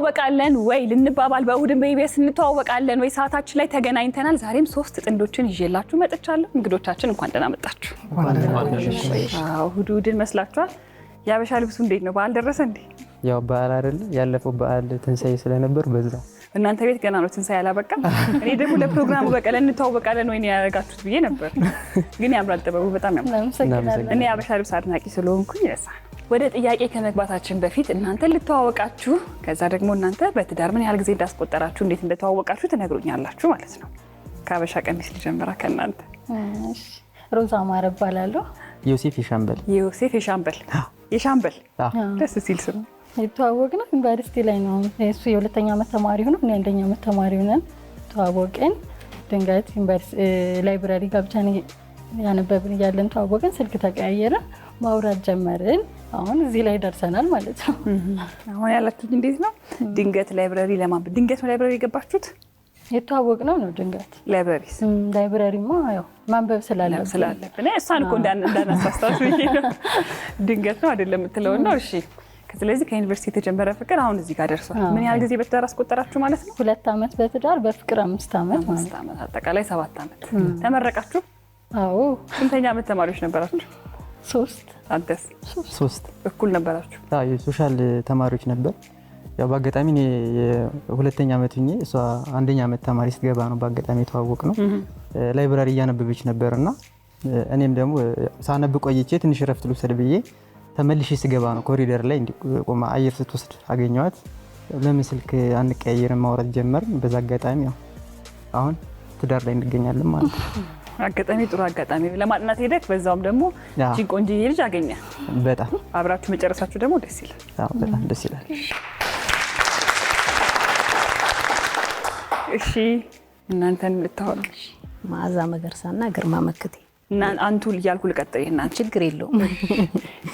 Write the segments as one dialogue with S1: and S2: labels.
S1: እንተዋወቃለን ወይ ልንባባል በእሁድን በኢቢኤስ እንተዋወቃለን ወይ ሰዓታችን ላይ ተገናኝተናል። ዛሬም 3 ጥንዶችን ይዤላችሁ መጥቻለሁ። እንግዶቻችን እንኳን ደህና መጣችሁ። እሁድን መስላችኋል? ያበሻ ልብሱ እንዴት ነው? በዓል ደረሰ እንዴ?
S2: ያው በዓል አይደለ ያለፈው በዓል ትንሳኤ ስለነበር በዛ
S1: እናንተ ቤት ገና ነው ትንሳኤ አላበቃም። እኔ ደግሞ ለፕሮግራሙ በቀለ እንተዋወቃለን ወይ ነው ያደረጋችሁት ብዬ ነበር። ግን ያምራል፣ ጥበቡ በጣም ያምራል። እኔ ያበሻ ልብስ አድናቂ ስለሆንኩኝ ያሳ ወደ ጥያቄ ከመግባታችን በፊት እናንተ ልተዋወቃችሁ ከዛ ደግሞ እናንተ በትዳር ምን ያህል ጊዜ እንዳስቆጠራችሁ እንዴት እንደተዋወቃችሁ ትነግሩኛላችሁ ማለት ነው። ከሀበሻ ቀሚስ ልጀምራ ከእናንተ።
S3: እሺ ሮዛ ማረ እባላለሁ።
S2: ዮሴፍ የሻምበል
S1: የሻምበል ደስ ሲል ስም
S3: የተዋወቅነው ዩኒቨርሲቲ ላይ ነው። እሱ የሁለተኛ ዓመት ተማሪ ሆኖ እኔ አንደኛ ዓመት ተማሪ ሆነን ተዋወቅን። ድንገት ዩኒቨርሲቲ ላይብራሪ ገብተን ያነበብን እያለን ተዋወቅን። ስልክ ተቀያየርን፣ ማውራት ጀመርን። አሁን እዚህ ላይ ደርሰናል ማለት ነው።
S1: አሁን ያላችሁት እንዴት ነው? ድንገት ላይብራሪ ለማንበብ ድንገት ነው ላይብራሪ የገባችሁት?
S3: የተዋወቅነው ነው ድንገት። ላይብራሪማ ያው ማንበብ ስላለብን
S1: እሷን እኮ እንዳናሳስታችሁ ድንገት ነው አይደለም የምትለው ነው። እሺ ስለዚህ ከዩኒቨርሲቲ የተጀመረ ፍቅር አሁን እዚህ ጋር ደርሷል። ምን ያህል ጊዜ በትዳር አስቆጠራችሁ ማለት ነው?
S3: 2 ዓመት በትዳር በፍቅር 5 ዓመት ማለት
S1: ነው። አጠቃላይ 7 ዓመት። ተመረቃችሁ?
S3: አዎ።
S1: ስንተኛ ዓመት ተማሪዎች ነበራችሁ?
S3: 3።
S1: አንተስ?
S2: 3
S1: እኩል ነበራችሁ?
S2: አዎ የሶሻል ተማሪዎች ነበር። ያው በአጋጣሚ እኔ የሁለተኛ ዓመት ሆኜ እሷ አንደኛ ዓመት ተማሪ ስትገባ ነው በአጋጣሚ የተዋወቅ ነው። ላይብራሪ እያነበበች ነበርና እኔም ደግሞ ሳነብ ቆይቼ ትንሽ ረፍት ልውሰድ ብዬ ተመልሼ ስገባ ነው ኮሪደር ላይ እንዲቆማ አየር ስትወስድ አገኘኋት። ለምን ስልክ አንቀያየርም ማውራት ጀመርን። በዛ አጋጣሚ ያው አሁን ትዳር ላይ እንገኛለን ማለት ነው።
S1: አጋጣሚ ጥሩ አጋጣሚ ለማጥናት ሄደክ በዛውም ደግሞ እቺን ቆንጆዬ ልጅ አገኘ።
S2: በጣም
S1: አብራችሁ መጨረሳችሁ ደግሞ ደስ ይላል።
S2: አዎ በጣም ደስ ይላል።
S1: እሺ እናንተን ልታወራሽ
S4: ማዛ መገርሳና ግርማ መክቴ
S1: እና አንቱ እያልኩ ልቀጥል እናንተ
S4: ችግር የለውም።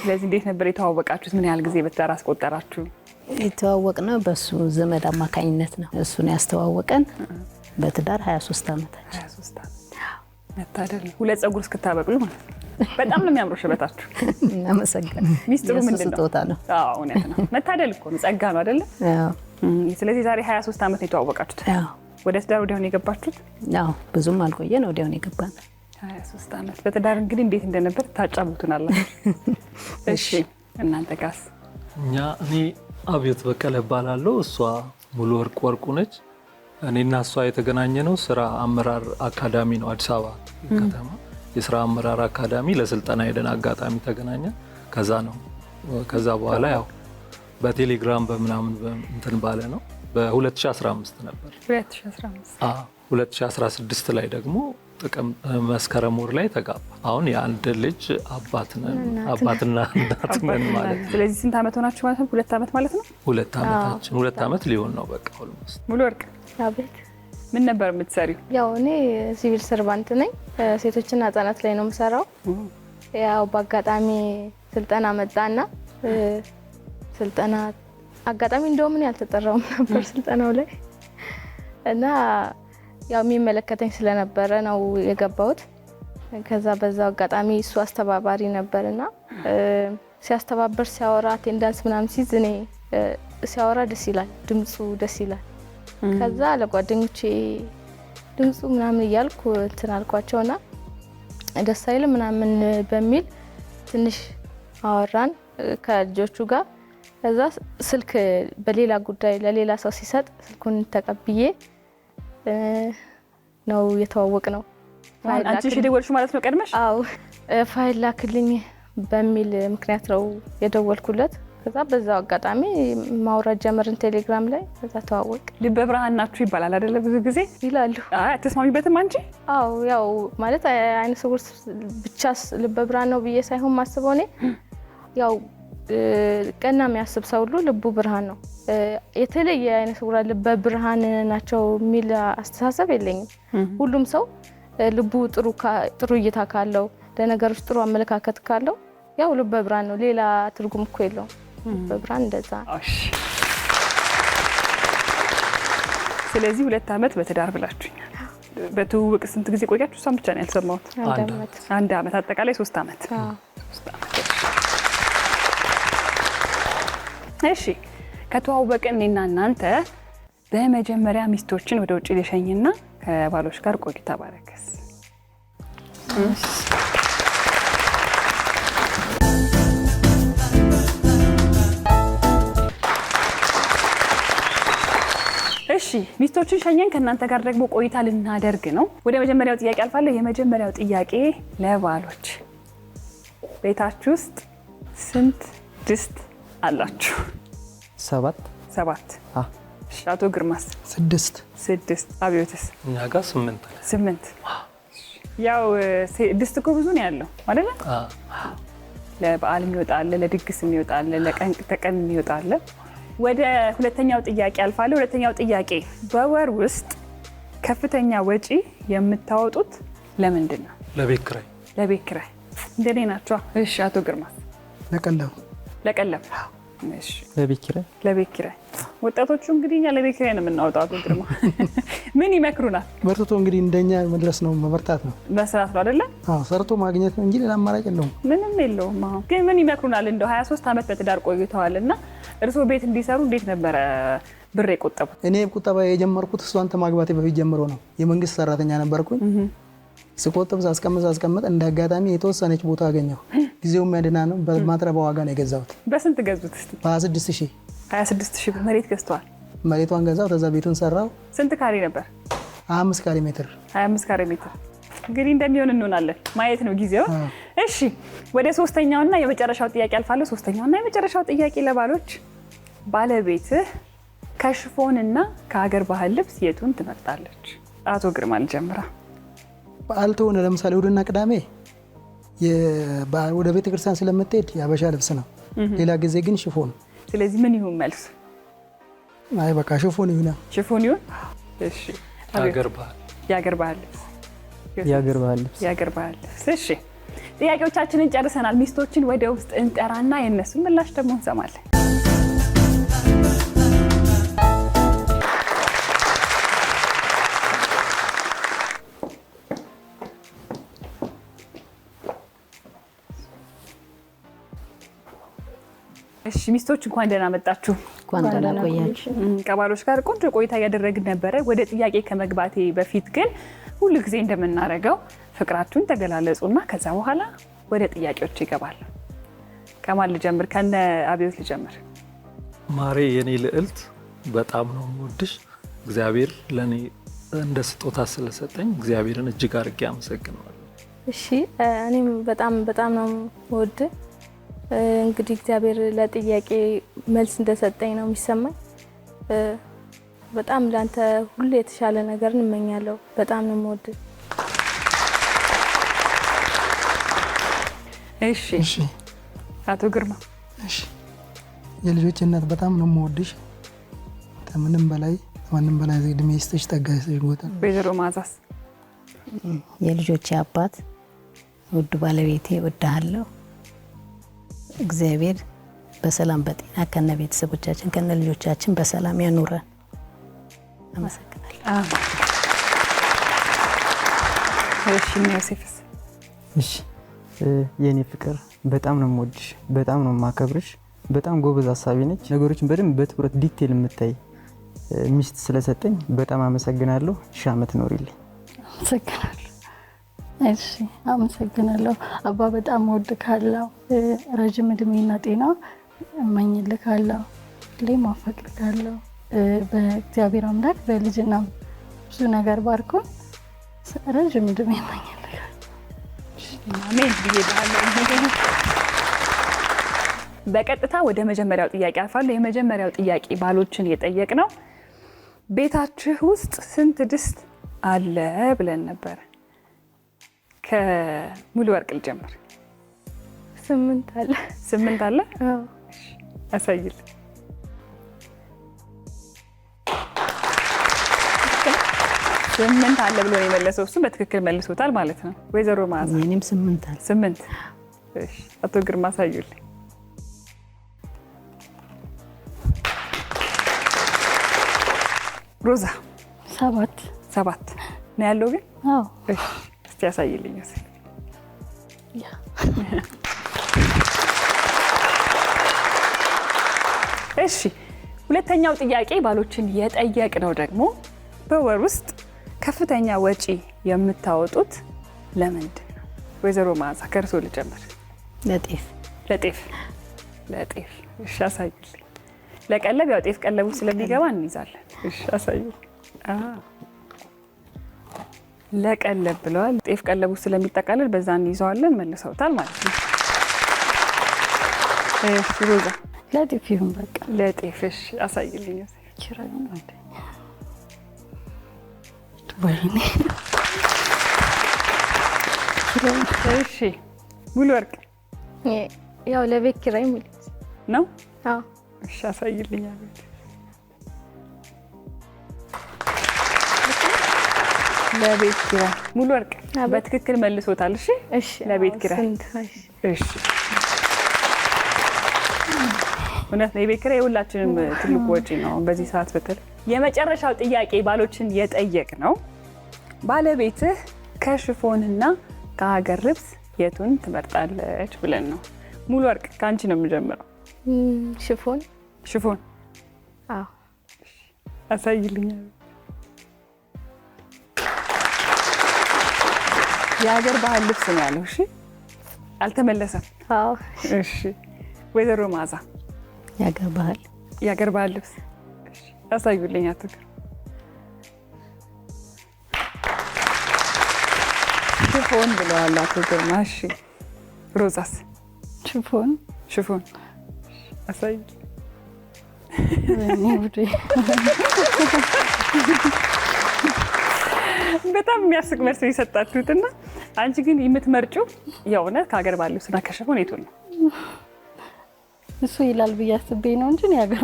S1: ስለዚህ እንዴት ነበር የተዋወቃችሁት? ምን ያህል ጊዜ በትዳር አስቆጠራችሁ?
S4: የተዋወቅነው በሱ ዘመድ አማካኝነት ነው። እሱን ያስተዋወቀን በትዳር 23 ዓመታችን።
S1: 23 ዓመት መታደል። ሁለት ፀጉር እስክታበቅሉ ማለት ነው። በጣም ነው የሚያምረው ሽበታችሁ።
S4: እናመሰግናለን።
S1: ሚስጥሩ ምንድን ነው?
S4: ስጦታ ነው።
S1: አዎ እውነት ነው። መታደል እኮ ነው፣ ጸጋ ነው አይደለ?
S4: አዎ።
S1: ስለዚህ ዛሬ 23 ዓመት ነው የተዋወቃችሁት።
S4: አዎ።
S1: ወደ ትዳር ወዲያውኑ የገባችሁት?
S4: አዎ ብዙም አልቆየን፣ ወዲያውኑ የገባን።
S1: 23 ዓመት በትዳር እንግዲህ እንዴት እንደነበር ታጫውቱናላችሁ። እሺ እናንተ ጋስ?
S5: እኔ አብዮት በቀለ እባላለሁ። እሷ ሙሉ ወርቅ ወርቁ ነች። እኔና እሷ የተገናኘ ነው ስራ አመራር አካዳሚ ነው፣ አዲስ አበባ ከተማ የስራ አመራር አካዳሚ ለስልጠና ሄደን አጋጣሚ ተገናኘን። ከዛ በኋላ ያው በቴሌግራም በምናምን እንትን ባለ ነው። በ2015 ነበር 2016 ላይ ደግሞ መስከረም ወር ላይ ተጋባ። አሁን የአንድ ልጅ አባትና እናት ነን ማለት ነው።
S1: ስለዚህ ስንት ዓመት ሆናችሁ ማለት ነው? 2 ዓመት ማለት ነው።
S5: 2 ዓመታችን 2 ዓመት ሊሆን ነው በቃ ኦልሞስት።
S1: ሙሉ ወርቅ
S6: አቤት።
S1: ምን ነበር የምትሰሪው?
S6: ያው እኔ ሲቪል ሰርቫንት ነኝ። ሴቶችና ህጻናት ላይ ነው የምሰራው። ያው በአጋጣሚ ስልጠና መጣና ስልጠና አጋጣሚ እንደውም እኔ አልተጠራውም ነበር ስልጠናው ላይ እና ያው የሚመለከተኝ ስለነበረ ነው የገባሁት። ከዛ በዛው አጋጣሚ እሱ አስተባባሪ ነበርና ሲያስተባበር ሲያወራ አቴንዳንስ ምናምን ሲዝ እኔ ሲያወራ ደስ ይላል፣ ድምጹ ደስ ይላል። ከዛ ለጓደኞቼ ድምጹ ምናምን እያልኩ እንትን አልኳቸውና ደስ አይል ምናምን በሚል ትንሽ አወራን ከልጆቹ ጋር። ከዛ ስልክ በሌላ ጉዳይ ለሌላ ሰው ሲሰጥ ስልኩን ተቀብዬ ነው የተዋወቅ ነው።
S1: አንቺ ደወልሽው ማለት ነው ቀድመሽ?
S6: አዎ ፋይል ላክልኝ በሚል ምክንያት ነው የደወልኩለት። ከዛ በዛው አጋጣሚ ማውራት ጀመርን ቴሌግራም ላይ። ከዛ ተዋወቅ።
S1: ልበ ብርሃን ናችሁ ይባላል አይደለ? ብዙ ጊዜ
S6: ይላሉ።
S1: አትስማሚበትም አንቺ?
S6: አዎ ያው ማለት አይነ ስውር ብቻ ልበ ብርሃን ነው ብዬ ሳይሆን ማስበው እኔ ያው ቀና የሚያስብ ሰው ሁሉ ልቡ ብርሃን ነው። የተለየ አይነ ስውራ ልበ ብርሃን ናቸው የሚል አስተሳሰብ የለኝም። ሁሉም ሰው ልቡ ጥሩ እይታ ካለው ለነገሮች ጥሩ አመለካከት ካለው ያው ልበ ብርሃን ነው። ሌላ ትርጉም እኮ የለውም። ልበ ብርሃን እንደዛ።
S1: ስለዚህ 2 ዓመት በትዳር ብላችሁኛል። በትውውቅ ስንት ጊዜ ቆያችሁ? እሷን ብቻ ነው ያልሰማሁት። 1 ዓመት አጠቃላይ 3 ዓመት። እሺ ከተዋወቅን እኔና እናንተ በመጀመሪያ ሚስቶችን ወደ ውጭ ልሸኝና ከባሎች ጋር ቆይታ ባረከስ። እሺ ሚስቶችን ሸኘን፣ ከእናንተ ጋር ደግሞ ቆይታ ልናደርግ ነው። ወደ መጀመሪያው ጥያቄ አልፋለሁ። የመጀመሪያው ጥያቄ ለባሎች፣ ቤታችሁ ውስጥ ስንት ድስት አላችሁ?
S2: 7
S1: 7። አቶ ግርማስ?
S7: 6።
S1: 6። አብዮትስ?
S5: እኛ ጋር 8
S1: 8። ያው ድስት እኮ ብዙ ነው ያለው አይደለ? ለበዓል የሚወጣ አለ፣ ለድግስ የሚወጣ አለ፣ ለቀን ተቀን የሚወጣ አለ። ወደ ሁለተኛው ጥያቄ አልፋለሁ። ሁለተኛው ጥያቄ በወር ውስጥ ከፍተኛ ወጪ የምታወጡት ለምንድን ነው?
S5: ለቤት ኪራይ።
S1: ለቤት ኪራይ እንደኔ ናቸው። እሺ አቶ ግርማስ?
S7: ለቀለብ።
S1: ለቀለብ። እሺ
S2: ለቤት ኪራይ።
S1: ለቤት ኪራይ። ወጣቶቹ እንግዲህ እኛ ለቤት ኪራይ ነው የምናወጣው። አቶ ግርማ ምን ይመክሩናል?
S7: በርትቶ እንግዲህ እንደኛ መድረስ ነው፣ መበርታት ነው፣
S1: መስራት ነው አይደለ?
S7: ሰርቶ ማግኘት ነው እንጂ ሌላ አማራጭ የለውም።
S1: ምንም የለውም። አሁን ግን ምን ይመክሩናል? እንደው 23 ዓመት በትዳር ቆይተዋል እና እርስዎ ቤት እንዲሰሩ እንዴት ነበረ ብር የቆጠቡት?
S7: እኔ ቁጠባ የጀመርኩት እሷን ከማግባቴ በፊት ጀምሮ ነው። የመንግስት ሰራተኛ ነበርኩኝ። ስቆጥብ ሳስቀምጥ እንደ አጋጣሚ የተወሰነች ቦታ አገኘሁ። ጊዜው የሚያድና ነው። በማትረባ ዋጋ ነው የገዛሁት።
S1: በስንት ገዙት እስቲ?
S7: በ26,000።
S1: 26,000 ብር መሬት ገዝተዋል?
S7: መሬቷን ገዛው፣ ተዛ ቤቱን ሰራው።
S1: ስንት ካሬ ነበር?
S7: 25 ካሬ ሜትር።
S1: 25 ካሬ ሜትር። እንግዲህ እንደሚሆን እንሆናለን፣ ማየት ነው ጊዜው። እሺ ወደ ሶስተኛውና የመጨረሻው ጥያቄ አልፋለሁ። ሶስተኛውና የመጨረሻው ጥያቄ ለባሎች፣ ባለቤትህ ከሽፎንና ከሀገር ባህል ልብስ የቱን ትመርጣለች? አቶ ግርማ ልጀምራ።
S7: በዓል ተሆነ ለምሳሌ እሑድና ቅዳሜ ወደ ቤተክርስቲያን ስለምትሄድ የሀበሻ ልብስ ነው። ሌላ ጊዜ ግን ሽፎን።
S1: ስለዚህ ምን ይሁን መልሱ?
S7: አይ በቃ ሽፎን ይሁን።
S1: ሽፎን ይሁን። እሺ
S5: የሀገር ባህል።
S1: የሀገር ባህል ልብስ።
S2: የሀገር ባህል ልብስ።
S1: የሀገር ባህል ልብስ። እሺ ጥያቄዎቻችንን ጨርሰናል። ሚስቶችን ወደ ውስጥ እንጠራና የእነሱን ምላሽ ደግሞ እንሰማለን። እሺ ሚስቶች እንኳን ደህና መጣችሁ።
S4: እንኳን ደህና ቆያችሁ።
S1: ከባሎች ጋር ቆንጆ ቆይታ እያደረግን ነበረ። ወደ ጥያቄ ከመግባቴ በፊት ግን ሁሉ ጊዜ እንደምናደርገው ፍቅራችሁን ተገላለጹና ከዛ በኋላ ወደ ጥያቄዎች ይገባል። ከማን ልጀምር? ከነ አብዮት ልጀምር።
S5: ማሬ የኔ ልዕልት በጣም ነው የምወድሽ። እግዚአብሔር ለኔ እንደ ስጦታ ስለሰጠኝ እግዚአብሔርን እጅግ አድርጌ አመሰግናለሁ።
S6: እሺ እኔም በጣም ነው የምወድህ። እንግዲህ እግዚአብሔር ለጥያቄ መልስ እንደሰጠኝ ነው የሚሰማኝ። በጣም ለአንተ ሁሉ የተሻለ ነገር እንመኛለሁ። በጣም ነው የምወድህ።
S1: እሺ አቶ ግርማ።
S7: እሺ የልጆች እናት በጣም ነው የምወድሽ። ከምንም በላይ ማንም በላይ እድሜ ይስጥሽ፣ ጸጋ ይስጥሽ። ጎታ
S1: ወይዘሮ ማዛስ?
S4: የልጆቼ አባት፣ ውድ ባለቤቴ እወድሃለሁ። እግዚአብሔር በሰላም በጤና ከነ ቤተሰቦቻችን ከነ ልጆቻችን በሰላም ያኑረን። አመሰግናለሁ።
S1: እሺ ዮሴፍስ?
S2: እሺ የኔ ፍቅር በጣም ነው የምወድሽ፣ በጣም ነው የማከብርሽ። በጣም ጎበዝ አሳቢ ነች። ነገሮችን በደንብ በትኩረት ዲቴል የምታይ ሚስት ስለሰጠኝ በጣም አመሰግናለሁ። ሺህ ዓመት ኖሪልኝ።
S3: አመሰግናለሁ። እሺ አመሰግናለሁ። አባ በጣም እወድካለሁ። ረጅም እድሜና ጤና እመኝልካለሁ። ሁሌም አፈቅርካለሁ። በእግዚአብሔር አምላክ በልጅና ብዙ ነገር ባርኮ ረጅም እድሜ እመኝልካለሁ።
S1: አሜን ብዬ በቀጥታ ወደ መጀመሪያው ጥያቄ አልፋለሁ። የመጀመሪያው ጥያቄ ባሎችን የጠየቅ ነው፣ ቤታችሁ ውስጥ ስንት ድስት አለ ብለን ነበር። ከሙሉ ወርቅ ልጀምር።
S6: 8 አለ።
S1: 8 አለ?
S6: አዎ።
S1: አሳይል። ስምንት አለ ብሎ ነው የመለሰው። እሱ በትክክል መልሶታል ማለት ነው። ወይዘሮ ማዛ?
S4: እኔም 8 አለ።
S1: 8። እሺ አቶ ግርማ አሳዩልኝ። ሮዛ?
S3: 7
S1: ነው ያለው ግን?
S3: አዎ።
S1: እሺ እስቲ ያሳይልኝ። እሺ ሁለተኛው ጥያቄ ባሎችን የጠየቅነው ደግሞ በወር ውስጥ ከፍተኛ ወጪ የምታወጡት ለምንድን ነው? ወይዘሮ መዓዛ ከእርሶ ልጀምር። ለጤፍ። እሺ አሳዩልኝ። ለቀለብ ያው ጤፍ ቀለቡ ስለሚገባ እንይዛለን። እሺ አሳዩልኝ። ለቀለብ ብለዋል። ጤፍ ቀለቡ ስለሚጠቃለል በዛ እንይዘዋለን። መልሰውታል ማለት ነው። እሺ ሮዛ
S3: ለጤፍ ይሁን በቃ
S1: ለጤፍ። እሺ አሳይልኝ። እሺ ሙሉ ወርቅ
S6: ያው ለቤት ኪራይ
S1: ነው።
S6: አዎ
S1: እሺ አሳይልኝ። ለቤት ኪራይ ሙሉ ወርቅ በትክክል መልሶታል። እሺ ለቤት ኪራይ። እሺ እውነት ነው። የቤት ኪራይ የሁላችንም ትልቁ ወጪ ነው በዚህ ሰዓት በተለይ። የመጨረሻው ጥያቄ ባሎችን የጠየቅ ነው ባለቤትህ ከሽፎንና ከሀገር ልብስ የቱን ትመርጣለች ብለን ነው። ሙሉ ወርቅ ከአንቺ ነው የምጀምረው። ሽፎን።
S6: አዎ
S1: አሳይልኝ። የሀገር ባህል ልብስ ነው ያለው። እሺ አልተመለሰም።
S6: አዎ
S1: እሺ ወይዘሮ መዓዛ የሀገር ባህል ልብስ። እሺ አሳዩልኝ። ሽፎን ብለዋል አቶ ግርማ። እሺ ሮዛስ?
S3: ሽፎን።
S1: አሳይ። በጣም የሚያስቅ መልስ የሰጣችሁትና አንቺ ግን የምትመርጪው የእውነት ከሀገር ባህል ልብስና ከሽፎን የቱን ነው?
S3: እሱ ይላል ብዬ አስቤ ነው እንጂ
S1: የሀገር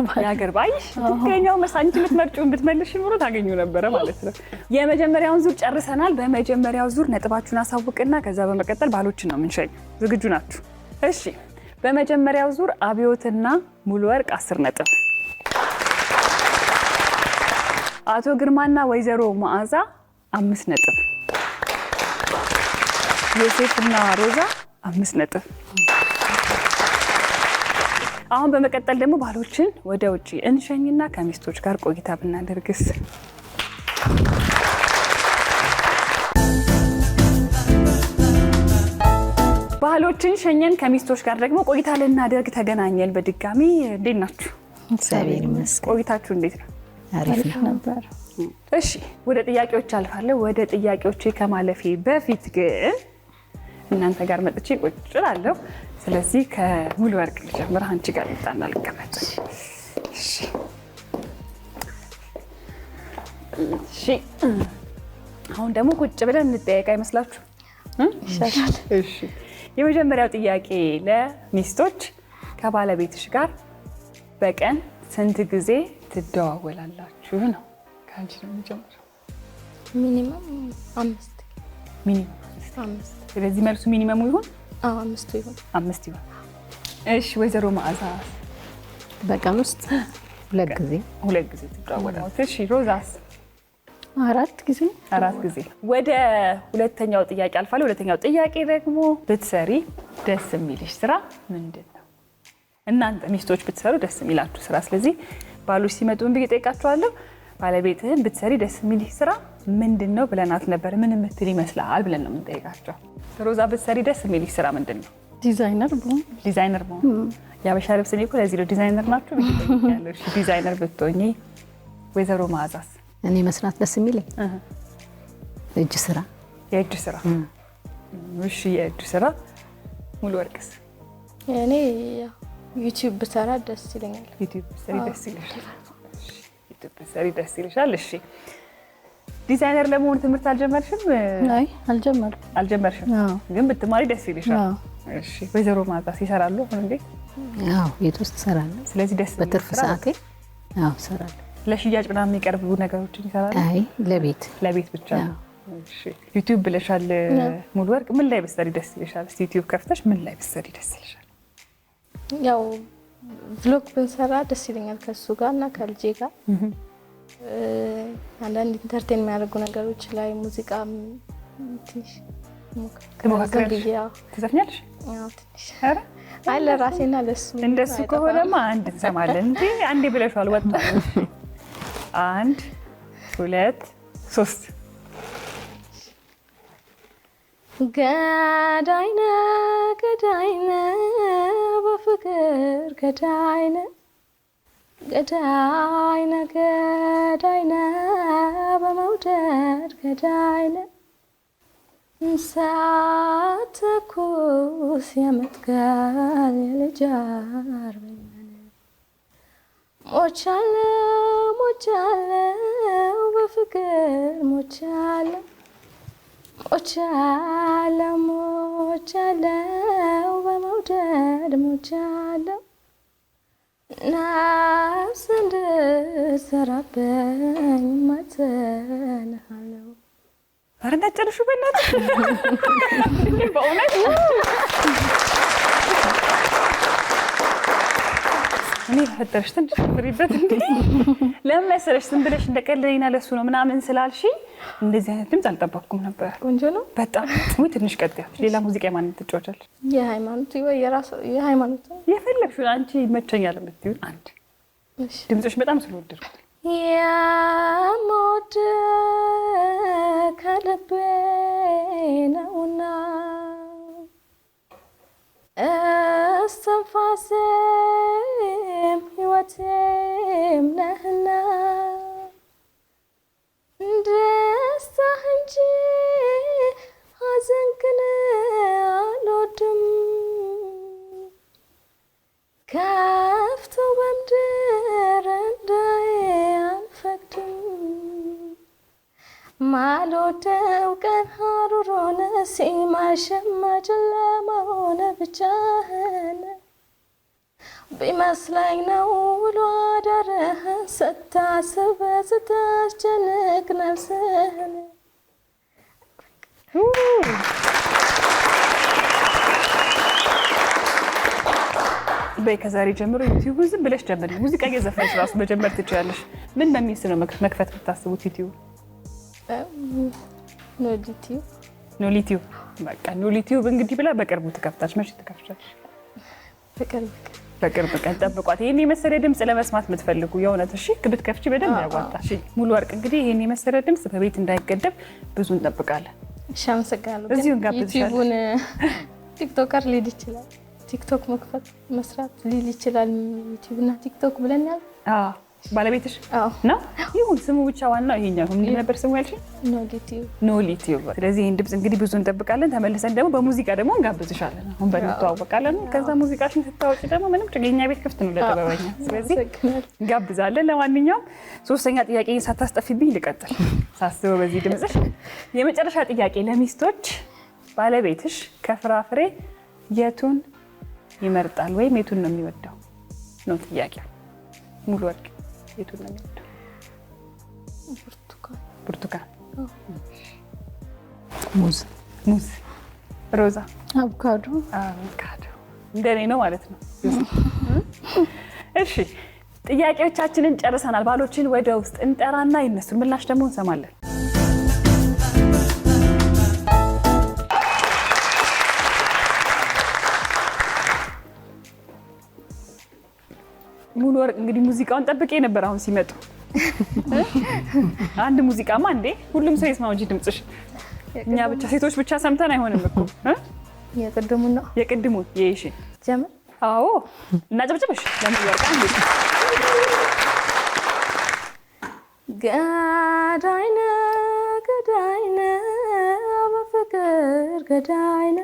S1: ባህል ትክክለኛው መልስ አንቺ የምትመርጪው ብትመልሽ ኖሮ ታገኙ ነበረ ማለት ነው። የመጀመሪያውን ዙር ጨርሰናል። በመጀመሪያው ዙር ነጥባችሁን አሳውቅና ከዛ በመቀጠል ባሎችን ነው የምንሸኝ። ዝግጁ ናችሁ? እሺ በመጀመሪያው ዙር አብዮትና ሙሉ ወርቅ 10 ነጥብ፣ አቶ ግርማና ወይዘሮ መዓዛ 5 ነጥብ፣ ዮሴፍና ሮዛ 5 ነጥብ። አሁን በመቀጠል ደግሞ ባሎችን ወደ ውጪ እንሸኝና ከሚስቶች ጋር ቆይታ ብናደርግስ? ባሎችን ሸኘን፣ ከሚስቶች ጋር ደግሞ ቆይታ ልናደርግ ተገናኘን። በድጋሚ እንዴት ናችሁ? ቆይታችሁ እንዴት ነው?
S4: አሪፍ
S3: ነበር።
S1: እሺ ወደ ጥያቄዎች አልፋለሁ። ወደ ጥያቄዎቼ ከማለፌ በፊት ግን እናንተ ጋር መጥቼ ቁጭ እላለሁ። ስለዚህ ከሙሉ ወርቅ ልጀምር። አንቺ ጋር ልጣና ልቀመጥ። እሺ አሁን ደግሞ ቁጭ ብለን እንጠያየቅ አይመስላችሁ? እሺ የመጀመሪያው ጥያቄ ለሚስቶች፣ ከባለቤትሽ ጋር በቀን ስንት ጊዜ ትደዋወላላችሁ ነው? ከአንቺ ነው የምጀምረው።
S6: ሚኒመም 5።
S1: ስለዚህ መልሱ ሚኒመሙ ይሁን?
S6: አዎ 5 ይሁን።
S1: 5 ይሁን። እሺ ወይዘሮ መዓዛ?
S4: በቀን ውስጥ 2 ጊዜ
S1: ትደዋወላላችሁ። እሺ ሮዛስ?
S3: 4 ጊዜ።
S1: 4 ጊዜ። ወደ ሁለተኛው ጥያቄ አልፋለሁ። ሁለተኛው ጥያቄ ደግሞ ብትሰሪ ደስ የሚልሽ ስራ ምንድን ነው? እናንተ ሚስቶች ብትሰሩ ደስ የሚላችሁ ስራ። ስለዚህ ባሎች ሲመጡ ብዬ እጠይቃቸዋለሁ። ባለቤትህን ብትሰሪ ደስ የሚልሽ ስራ ምንድን ነው ብለናት ነበር። ምን የምትል ይመስላል ብለን ነው የምንጠይቃቸው። ሮዛ ብትሰሪ ደስ የሚልሽ ስራ ምንድን ነው?
S3: ዲዛይነር መሆን።
S1: የአበሻ ልብስ እኔ እኮ ለዚህ ነው ዲዛይነር ናችሁ ብያለሁ። እሺ ዲዛይነር ብትሆኚ። ወይዘሮ መዓዛስ?
S4: እኔ መስራት ደስ የሚለኝ የእጅ ስራ።
S1: እሺ የእጅ ስራ። ሙሉ ወርቅስ?
S6: እኔ ዩቲዩብ ብሰራ ደስ ይለኛል።
S1: ዩቲዩብ ብትሰሪ ደስ ይልሻል። እሺ ዲዛይነር ለመሆን ትምህርት አልጀመርሽም?
S3: አይ አልጀመርሽም።
S1: ግን ብትማሪ ደስ ይልሻል። እሺ ወይዘሮ መዓዛስ ይሰራሉ እንዴ?
S4: አዎ ቤት ውስጥ እሰራለሁ።
S1: ስለዚህ ደስ
S4: በትርፍ ሰዓቴ አዎ እሰራለሁ።
S1: ለሽያጭ ምናምን የሚቀርቡ ነገሮችን ይሰራሉ?
S4: አይ ለቤት
S1: ብቻ። እሺ ዩቲዩብ ብለሻል ሙሉ ወርቅ። ምን ላይ ብትሰሪ ደስ ይልሻል? እስቲ ዩቲዩብ ከፍተሽ ምን ላይ ብትሰሪ ደስ ይልሻል?
S6: ያው ቭሎግ ብንሰራ ደስ ይለኛል ከሱ ጋር እና ከልጄ ጋር። አንዳንድ ኢንተርቴን የሚያደርጉ ነገሮች ላይ ሙዚቃ ትንሽ
S1: ትዘፍኛለሽ?
S6: ያው ትንሽ።
S1: ኧረ
S6: አለ ራሴና ለሱ
S1: እንደሱ ከሆነማ አንድ እንሰማለን እንዴ አንዴ ብለሽዋል ወጣ 1 2 3
S6: ገዳይነ ገዳይነ በፍቅር ገዳይነ ገዳይነ ገዳይነ በመውደድ ገዳይነ ሳትኩስ የምትገል የልጅ አርበኛ ሞቻለሁ ሞቻለሁ በፍቅር ሞቻለሁ ሞቻለሁ ሞቻለሁ በመውደድ ሞቻለሁ ነፍስ እንድትዘራብኝ እማጸንሃለሁ።
S1: ኧረ እንዳትጨርሺው በእናትሽ በእውነት እኔ ፈጠርሽ ትንሽ ፍሪበት እንዴ ለምን መሰለሽ ዝም ብለሽ እንደቀለለኝና ለሱ ነው ምናምን ስላልሽ እንደዚህ አይነት ድምፅ አልጠበቅኩም ነበር።
S6: ቆንጆ ነው
S1: በጣም ወይ ትንሽ ቀጥያለሽ። ሌላ ሙዚቃ ማን ትጫወቻለሽ?
S6: የሃይማኖት ወይ የራሱ የሃይማኖት
S1: የፈለግሽው አንቺ ይመቸኛል የምትይው አንድ ድምፅሽ በጣም ስለወደድኩት
S6: የሞት ከልቤ ነውና እስትንፋሴም ሕይወቴም ነህና ደስታህ እንጂ ሐዘንክን አልወድም ከፍቶ በምድር እንዳይ አልፈቅድም ማልወደው ቀን ሐሩር ሆነ ሲመሽም ጨለማ ሆነ ብቻህን ቢመስለኝ ነው ውሎ አዳርህን ስታስብ ስታስጨንቅ ነፍስህን በይ ከዛሬ ጀምሮ ዩቲዩብ ዝም ብለሽ ጀምሪ። ሙዚቃ እየዘፈንሽ ራሱ መጀመር ትችያለሽ። ምን በሚስ ነው መክፈት ብታስቡት ዩቲዩብ? ኖሊቲዩብ በቃ ኖሊቲዩብ እንግዲህ ብላ በቅርቡ ትከፍታለሽ። መቼ ትከፍቻለሽ? በቅርብ ቀን ጠብቋት። ይሄን የመሰለ ድምጽ ለመስማት የምትፈልጉ የእውነት እሺ ብትከፍቺ በደንብ ያዋጣሽ። ሙሉ ወርቅ እንግዲህ ይሄን የመሰለ ድምጽ በቤት እንዳይገደብ ብዙ እንጠብቃለን። እሺ አመሰግናለሁ።
S1: እዚሁ እንጋብዝሻለን።
S6: ዩቲዩብን ቲክቶከር ሊድ ይችላል ቲክቶክ መክፈት መስራት ሊል ይችላል። ዩቲዩብ እና ቲክቶክ ብለናል።
S1: ባለቤትሽ ነው ይሁን ስሙ ብቻ ዋናው ይሄኛው ምን ነበር ስሙ ያልሽኝ? ኖሊቲዩብ። ስለዚህ ይሄን ድምጽ እንግዲህ ብዙ እንጠብቃለን። ተመልሰን ደግሞ በሙዚቃ ደግሞ እንጋብዝሻለን። አሁን በእንተዋወቃለን። ከዛ ሙዚቃሽን ስታወጪ ደግሞ ምንም ጭገኛ ቤት ክፍት ነው ለጥበበኛ። ስለዚህ እንጋብዛለን። ለማንኛውም ሶስተኛ ጥያቄ ሳታስጠፊብኝ ልቀጥል ሳስበው በዚህ ድምጽሽ። የመጨረሻ ጥያቄ ለሚስቶች ባለቤትሽ ከፍራፍሬ የቱን ይመርጣል ወይም የቱን ነው የሚወደው ነው ጥያቄው። ሙሉ ወርቅ የቱን ነው የሚወደው? ብርቱካን፣ ሙዝ፣ ሮዛ፣
S3: አቮካዶ።
S1: እንደኔ ነው ማለት ነው። እሺ ጥያቄዎቻችንን ጨርሰናል። ባሎችን ወደ ውስጥ እንጠራና የነሱን ምላሽ ደግሞ እንሰማለን። ሙሉ ወርቅ እንግዲህ ሙዚቃውን ጠብቄ ነበር። አሁን ሲመጡ አንድ ሙዚቃማ እንዴ ሁሉም ሰው ይስማው እንጂ ድምጽሽ እኛ ብቻ ሴቶች ብቻ ሰምተን አይሆንም እኮ
S6: የቅድሙን ነው
S1: የቅድሙን የይሽ
S6: ጀመር።
S1: አዎ እና ጨብጨብሽ ለሙሉ ወርቅ አንዴ
S6: ገዳይነ ገዳይነ በፍቅር ገዳይነ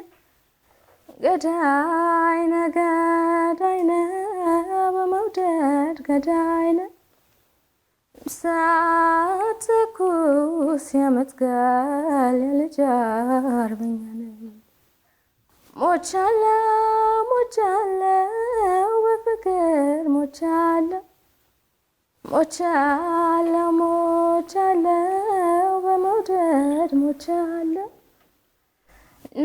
S6: ገዳይነ ገዳይነ በመውደድ ገዳይነ ሳትኩስ የምትገል የልጅ አርበኛ ነኝ ሞቻለሁ ሞቻለሁ በፍቅር ሞቻለሁ ሞቻለሁ ሞቻለሁ በመውደድ ሞቻለሁ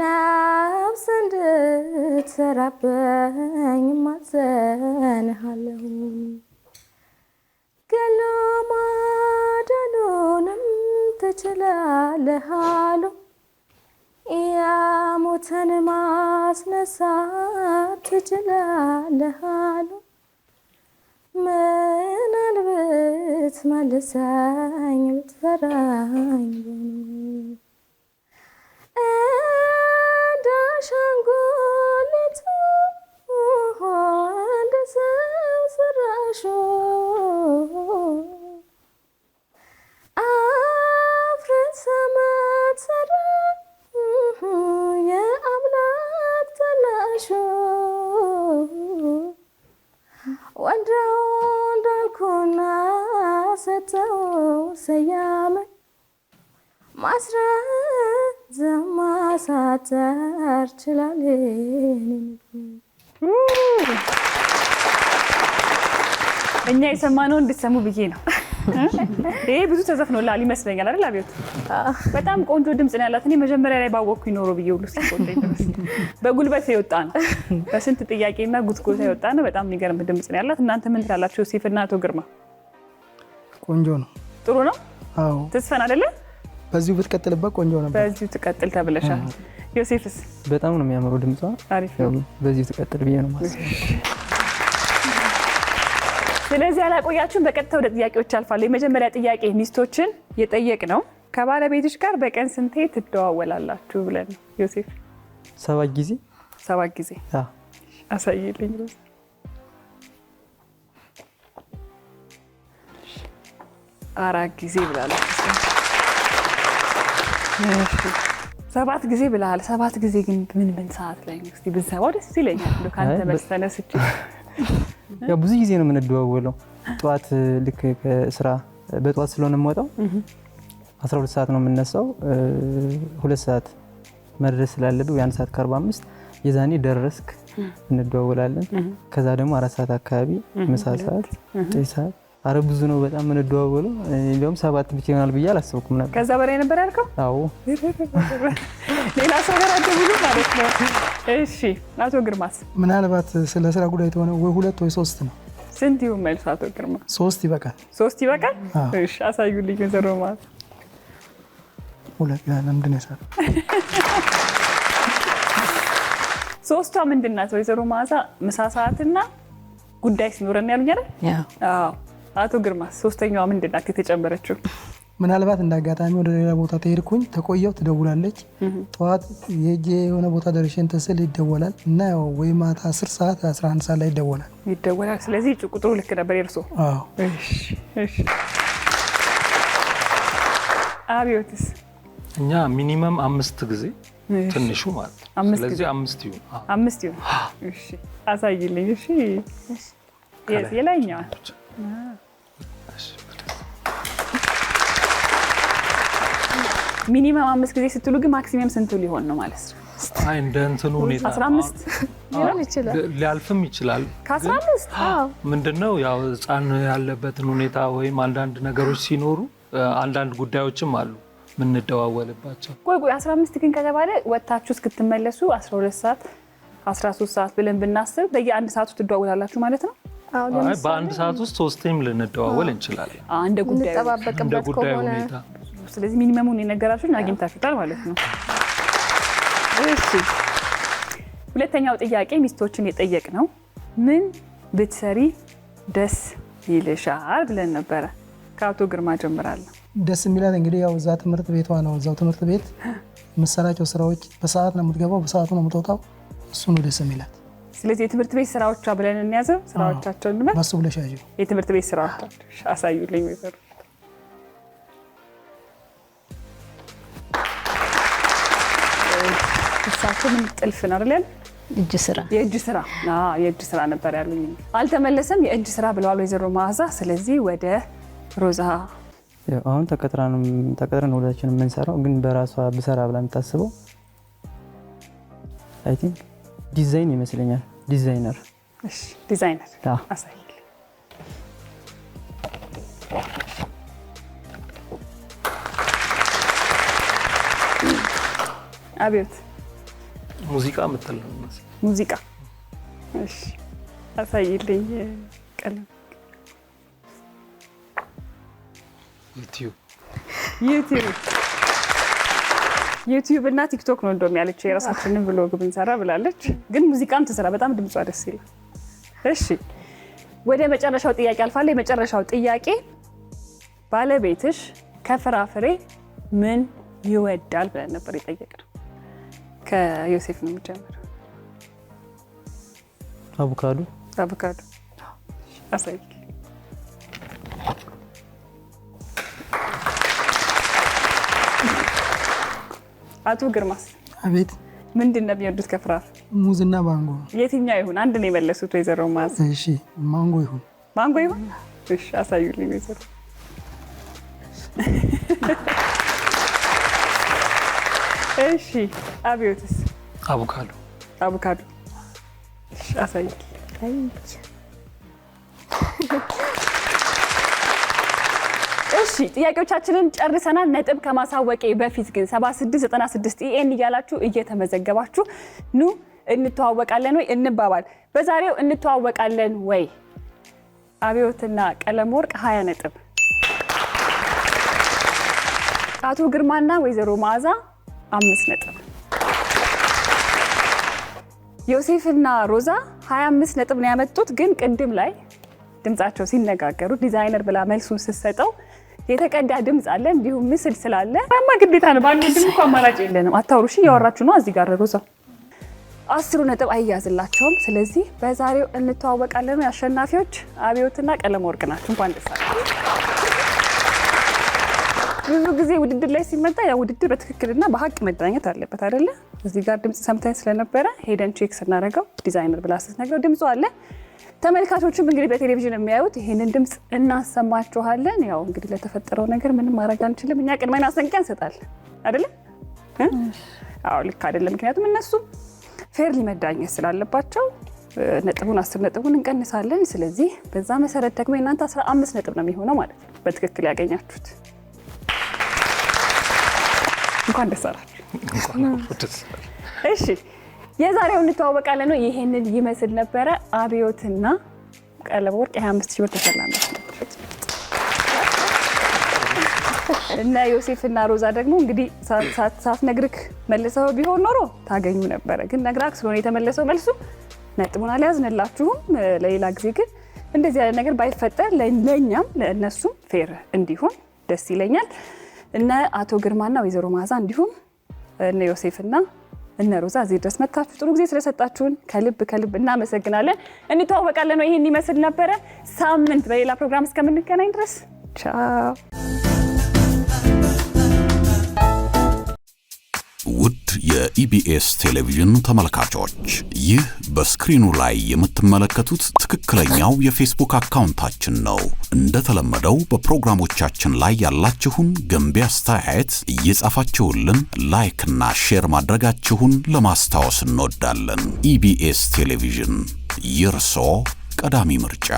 S6: ነፍስ እንድትዘራብኝ እማጸንሃለሁ ገሎ ማዳኑንም ትችላለህ አሉ
S8: የሞተን ማስነሳት ትችላለህ አሉ። ምናልባት መልሰኝ ብትፈራኝ እንደ አሻንጉሊቱ እንደ ሰው ሰራሹ አፍርሰ መትሰራ የአምላክ ታናሹ ወንደው እንዳልኩና ሰጠው ሰያመ ማስረዘም ማሳጠር ችላል።
S1: እኛ የሰማነውን እንድትሰሙ ብዬ ነው። ይሄ ብዙ ተዘፍኖላል ይመስለኛል አይደል አብዮት? በጣም ቆንጆ ድምጽ ነው ያላት። እኔ መጀመሪያ ላይ ባወቅኩኝ ኖሮ ብዬ ሁሉ ሲቆንጠኝ ድረስ በጉልበት የወጣ ነው። በስንት ጥያቄና ጉትጎታ የወጣ ነው። በጣም የሚገርም ድምጽ ነው ያላት። እናንተ ምን ትላላችሁ? ዮሴፍና አቶ ግርማ።
S7: ቆንጆ ነው።
S1: ጥሩ ነው።
S7: አዎ
S1: ተስፈን አይደለ?
S7: በዚሁ ብትቀጥልበት ቆንጆ ነበር።
S1: በዚሁ ትቀጥል ተብለሻል። ዮሴፍስ?
S2: በጣም ነው የሚያምረው ድምጿ።
S1: አሪፍ ነው።
S2: በዚሁ ትቀጥል ብዬ ነው ማስበው።
S1: ስለዚህ አላቆያችሁም፣ በቀጥታ ወደ ጥያቄዎች አልፋለሁ። የመጀመሪያ ጥያቄ ሚስቶችን የጠየቅ ነው። ከባለቤትሽ ጋር በቀን ስንቴ ትደዋወላላችሁ ብለን ነው። ዮሴፍ?
S2: 7 ጊዜ።
S1: 7 ጊዜ?
S2: አዎ።
S1: አሳይልኝ። 4 ጊዜ ብላለች። 7 ጊዜ ብለሃል። 7 ጊዜ ግን ምን ሰዓት ላይ ነው? እስቲ ብንሰማው ደስ ይለኛል። ከአንተ መልስ ተነስቼ
S2: ያው ብዙ ጊዜ ነው የምንደዋወለው። ጠዋት ልክ ከስራ በጠዋት ስለሆነ የምወጣው 12 ሰዓት ነው የምነሳው። 2 ሰዓት መድረስ ስላለብኝ ያን ሰዓት ከ45 የዛኔ ደረስክ እንደዋወላለን። ከዛ ደግሞ 4 ሰዓት አካባቢ ምሳ ሰዓት 9 ሰዓት። አረ ብዙ ነው በጣም የምንደዋወለው። እንደውም 7 ብቻ ይሆናል ብዬ አላሰብኩም ነበር።
S1: ከዛ በላይ ነበር ያልከው?
S2: አዎ።
S1: ሌላ ሰው ጋር አትደውሉ ማለት ነው። እሺ አቶ ግርማስ?
S7: ምናልባት ስለ ስራ ጉዳይ ተሆነ ወይ 2 ወይ 3 ነው።
S1: ስንት ይሁን መልሱ አቶ ግርማ?
S7: 3 ይበቃል።
S1: 3 ይበቃል? እሺ አሳዩልኝ። ወይዘሮ ማለት
S7: 2 ያለ ምንድን ነው?
S1: ሶስቷ ምንድን ናት? ወይዘሮ ማዛ ምሳ ሰዓትና ጉዳይ ሲኖረን ያሉኝ አይደል? አዎ። አቶ ግርማስ ሶስተኛዋ ምንድን ናት የተጨመረችው?
S7: ምናልባት እንዳጋጣሚ ወደ ሌላ ቦታ ተሄድኩኝ ተቆየው ትደውላለች። ጠዋት የጄ የሆነ ቦታ ደርሼ እንትን ስል ይደወላል እና ያው ወይ ማታ 10 ሰዓት 11 ሰዓት ላይ ይደወላል።
S1: ስለዚህ ቁጥሩ ልክ ነበር የእርሶ?
S7: አዎ።
S1: እሺ። አብዮትስ?
S5: እኛ ሚኒመም 5 ጊዜ ትንሹ ማለት ነው። ስለዚህ 5 ይሁን።
S1: 5 ይሁን። እሺ አሳይልኝ። እሺ የላይኛዋ ሚኒመም 5 ጊዜ ስትሉ ግን ማክሲመም ስንቱ ሊሆን ነው ማለት ነው?
S5: አይ እንደ እንትኑ ሁኔታ
S1: 15
S6: ሊሆን ይችላል፣
S5: ሊያልፍም ይችላል።
S6: ከ15 አዎ።
S5: ምንድነው ያው ህፃን ያለበትን ሁኔታ ወይም አንዳንድ ነገሮች ሲኖሩ አንዳንድ ጉዳዮችም አሉ ምንደዋወልባቸው።
S1: ቆይ 15 ግን ከተባለ ወጣችሁ እስክትመለሱ 12 ሰዓት 13 ሰዓት ብለን ብናስብ በየአንድ ሰዓቱ ትደዋወላላችሁ ማለት ነው?
S6: አዎ።
S5: አይ በአንድ ሰዓት ውስጥ 3ቴም ልንደዋወል እንችላለን
S1: እንደ ጉዳዩ
S6: እንጠባበቅበት ከሆነ።
S1: ስለዚህ ሚኒመሙን የነገራችሁን አግኝታችሁታል ማለት ነው። እሺ ሁለተኛው ጥያቄ ሚስቶችን የጠየቅ ነው። ምን ብትሰሪ ደስ ይልሻል ብለን ነበረ። ከአቶ ግርማ ጀምራለሁ።
S7: ደስ የሚላት እንግዲህ ያው እዛ ትምህርት ቤቷ ነው። እዛው ትምህርት ቤት የምትሰራቸው ስራዎች በሰዓት ነው የምትገባው፣ በሰዓቱ ነው የምትወጣው። እሱ ነው ደስ የሚላት።
S1: ስለዚህ የትምህርት ቤት ስራዎቿ ብለን እንያዘው። ስራዎቻቸውን እንበል።
S7: በሱ ብለሽ ያዥው።
S1: የትምህርት ቤት ስራዎቻቸው አሳዩልኝ ወይዘሮ። እሳቸው ምን ጥልፍ ነው አይደል?
S4: እጅ ስራ።
S1: የእጅ ስራ። የእጅ ስራ ነበር ያሉኝ። አልተመለሰም። የእጅ ስራ ብለዋል ወይዘሮ መዓዛ። ስለዚህ ወደ ሮዛ።
S2: አሁን ተቀጥረን ሁላችንም የምንሰራው ግን በራሷ ብሰራ ብላ የምታስበው አይ ቲንክ ዲዛይን ይመስለኛል። ዲዛይነር።
S1: እሺ ዲዛይነር አሳይልኝ። አብዮት?
S5: ሙዚቃ ምትል ነው።
S1: ሙዚቃ። እሺ አሳይልኝ። ቀለም።
S5: ዩቲዩብ።
S1: ዩቲዩብ እና ቲክቶክ ነው እንደውም ያለች የራሳችንን ብሎግ ብንሰራ ብላለች። ግን ሙዚቃም ትሰራ በጣም ድምጿ ደስ ይላል። እሺ ወደ መጨረሻው ጥያቄ አልፋለሁ። የመጨረሻው ጥያቄ ባለቤትሽ ከፍራፍሬ ምን ይወዳል ብለን ነበር የጠየቅነው። ከዮሴፍ ነው የምጀምረው።
S2: አቮካዶ
S1: አሳይ። አቶ ግርማስ?
S7: አቤት።
S1: ምንድን ነው የሚወዱት ከፍራፍሬ?
S7: ሙዝና ማንጎ።
S1: የትኛው ይሁን? አንድ ነው የመለሱት ወይዘሮ ማዝ።
S7: እሺ ማንጎ ይሁን።
S1: ማንጎ ይሁን? እሺ አሳዩልኝ ወይዘሮ። እሺ አብዮትስ? አቮካዶ። እሺ አሳዩልኝ። እሺ ጥያቄዎቻችንን ጨርሰናል። ነጥብ ከማሳወቄ በፊት ግን 7696 ኢኤን እያላችሁ እየተመዘገባችሁ ኑ እንተዋወቃለን ወይ እንባባል። በዛሬው እንተዋወቃለን ወይ አብዮትና ቀለም ወርቅ 20 ነጥብ፣ አቶ ግርማና ወይዘሮ መዓዛ 5 ነጥብ፣ ዮሴፍና ሮዛ 25 ነጥብ ነው ያመጡት። ግን ቅድም ላይ ድምጻቸው ሲነጋገሩ ዲዛይነር ብላ መልሱን ስትሰጠው የተቀዳ ድምጽ አለ፣ እንዲሁም ምስል ስላለ አማ ግዴታ ነው። ባንድ ድምጽ እንኳን አማራጭ የለንም። አታውሩሽ እያወራችሁ ነው እዚህ ጋር ሮዛ 10 ነጥብ አይያዝላቸውም። ስለዚህ በዛሬው እንተዋወቃለን አሸናፊዎች አብዮትና ቀለም ወርቅ ናቸው። እንኳን ደስ አላችሁ። ብዙ ጊዜ ውድድር ላይ ሲመጣ ያ ውድድር በትክክልና በሀቅ መዳኘት አለበት አይደለ? እዚህ ጋር ድምጽ ሰምተን ስለነበረ ሄደን ቼክ ስናደርገው ዲዛይነር ብላ ስትነግረው ድምጹ አለ። ተመልካቾችም እንግዲህ በቴሌቪዥን የሚያዩት ይሄንን ድምጽ እናሰማችኋለን። ያው እንግዲህ ለተፈጠረው ነገር ምንም ማድረግ አንችልም። እኛ ቅድመ ማስጠንቀቂያ እንሰጣለን አይደለ? አዎ ልክ አይደለም። ምክንያቱም እነሱ ፌርሊ መዳኘት ስላለባቸው ነጥቡን 10 ነጥቡን እንቀንሳለን። ስለዚህ በዛ መሰረት ደግሞ እናንተ 15 ነጥብ ነው የሚሆነው ማለት ነው በትክክል ያገኛችሁት። እንኳን ደስ አላችሁ። እሺ የዛሬው እንተዋወቃለን ነው ይሄንን ይመስል ነበረ። አብዮትና ቀለም ወርቅ 25000 ብር ተሸላሚ እና ዮሴፍና ሮዛ ደግሞ እንግዲህ ሳትነግርክ መልሰው ቢሆን ኖሮ ታገኙ ነበረ። ግን ነግራክ ስለሆነ የተመለሰው መልሱ ነጥቡን አልያዝንላችሁም። ለሌላ ጊዜ ግን እንደዚህ ያለ ነገር ባይፈጠር ለእኛም ለእነሱም ፌር እንዲሆን ደስ ይለኛል። እነ አቶ ግርማና ወይዘሮ መዓዛ እንዲሁም እነ ዮሴፍና እነ ሮዛ እዚህ ድረስ መጣችሁ ጥሩ ጊዜ ስለሰጣችሁን ከልብ እናመሰግናለን። እንተዋወቃለን ነው ይሄን ይመስል ነበረ። ሳምንት በሌላ ፕሮግራም እስከምንገናኝ ድረስ ቻው።
S9: ውድ የኢቢኤስ ቴሌቪዥን ተመልካቾች፣ ይህ በስክሪኑ ላይ የምትመለከቱት ትክክለኛው የፌስቡክ አካውንታችን ነው። እንደተለመደው በፕሮግራሞቻችን ላይ ያላችሁን ገንቢ አስተያየት እየጻፋችሁልን ላይክ እና ሼር ማድረጋችሁን ለማስታወስ እንወዳለን። ኢቢኤስ ቴሌቪዥን የርሶ ቀዳሚ ምርጫ።